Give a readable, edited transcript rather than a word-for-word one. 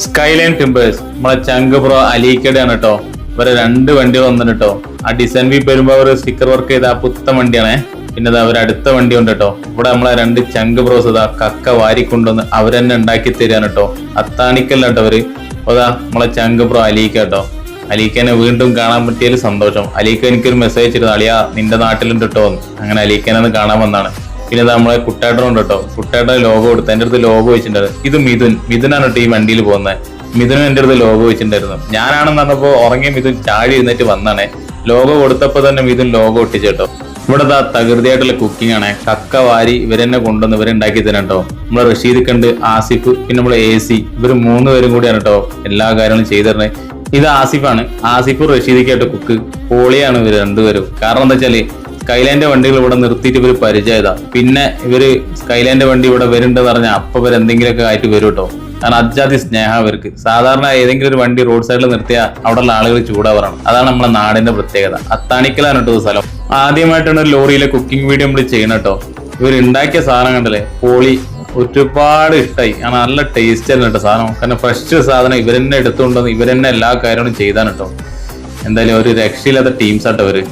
Skyline timbers നമ്മളെ ചങ്ക് bro അലീക്കടയാണ് കേട്ടോ. ഇവരെ 2 വണ്ടികൾ വന്നിട്ട് കേട്ടോ. ആ ഡിസൈൻ വി വരുമ്പോ അവർ സ്റ്റിക്കർ വർക്ക് ചെയ്ത ആ പുത്തൻ വണ്ടിയാണേ. പിന്നെ അവർ അടുത്ത വണ്ടി ഉണ്ട് കേട്ടോ. ഇവിടെ നമ്മളെ 2 ചങ്ക് ബ്രോസ് ഇതാ കക്ക വാരിക്കൊണ്ടുവന്ന് അവരെന്നെ ഉണ്ടാക്കി തരാണ് കേട്ടോ. അത്താണിക്കല്ല കേട്ടോ അവര്. അതാ നമ്മളെ ചങ്ക് ബ്രോ അലീക്ക കേട്ടോ. അലീക്കനെ വീണ്ടും കാണാൻ പറ്റിയതിൽ സന്തോഷം. അലീക്ക എനിക്കൊരു മെസ്സേജ് അയച്ചിരുന്നു, അളിയാ നിന്റെ നാട്ടിലുണ്ട് കേട്ടോ. അങ്ങനെ അലീക്കനെ കാണാൻ വന്നാണ്. പിന്നെ നമ്മളെ കുട്ടേട്ടനുണ്ട് കേട്ടോ. കുട്ടേട്ട ലോഗോ കൊടുത്ത് എന്റെ അടുത്ത് ലോഗോ വെച്ചിട്ടുണ്ടായിരുന്നു. ഇത് മിഥുനാണ് കേട്ടോ ഈ വണ്ടിയിൽ പോകുന്നത്. മിഥുനും എന്റെ അടുത്ത് ലോഗോ വെച്ചിട്ടുണ്ടായിരുന്നു. ഞാനാണെന്ന് പറഞ്ഞപ്പോ ഉറങ്ങിയ മിഥുൻ ചാടി എഴുന്നേറ്റ് വന്നാണേ. ലോഗോ കൊടുത്തപ്പോ തന്നെ മിഥുൻ ലോഗോ ഒട്ടിച്ചു കേട്ടോ. ഇവിടെ തകൃതിയായിട്ടുള്ള കുക്കിംഗ് ആണ്. കക്ക വാരി ഇവരെന്നെ കൊണ്ടുവന്ന് ഇവരുണ്ടാക്കി തരാം കേട്ടോ. നമ്മളെ റഷീദ് കണ്ട്, ആസിഫ്, പിന്നെ നമ്മളെ AC, ഇവര് 3 പേരും കൂടിയാണ് കേട്ടോ എല്ലാ കാര്യങ്ങളും ചെയ്തു തരണേ. ഇത് ആസിഫാണ്. ആസിഫ് റഷീദിക്കായിട്ട് കുക്ക് പൊളിയാണ് ഇവര് 2 പേരും. കാരണം എന്താ വെച്ചാല് സ്കൈലാൻഡ് വണ്ടികൾ ഇവിടെ നിർത്തിയിട്ട് ഇവര് പരിചയതാ. പിന്നെ ഇവര് സ്കൈലാൻഡ് വണ്ടി ഇവിടെ വരുന്നുണ്ടെന്ന് പറഞ്ഞാൽ അപ്പൊ ഇവർ എന്തെങ്കിലുമൊക്കെ ആയിട്ട് വരും കേട്ടോ. കാരണം അജാതി സ്നേഹം അവർക്ക്. സാധാരണ ഏതെങ്കിലും ഒരു വണ്ടി റോഡ് സൈഡിൽ നിർത്തിയാൽ അവിടെയുള്ള ആളുകൾ ചൂടാവറാണ്. അതാണ് നമ്മളെ നാടിന്റെ പ്രത്യേകത. അത്താണിക്കലാണ് കേട്ടോ സ്ഥലം. ആദ്യമായിട്ടാണ് ഒരു ലോറിയിലെ കുക്കിംഗ് വീഡിയോ നമ്മൾ ചെയ്യണം കേട്ടോ. ഇവർ ഉണ്ടാക്കിയ സാധനം കണ്ടല്ലേ, പൊളി, ഒരുപാട് ഇഷ്ടമായി. കാരണം നല്ല ടേസ്റ്റ് ആയിരുന്നു കേട്ടോ സാധനം. കാരണം ഫ്രഷ് സാധനം ഇവരെന്നെ എടുത്തുകൊണ്ടുവന്ന് ഇവരെന്നെ എല്ലാ കാര്യങ്ങളും ചെയ്താണ് കേട്ടോ. എന്തായാലും ഒരു രക്ഷയില്ലാത്ത ടീംസാട്ടോ അവര്.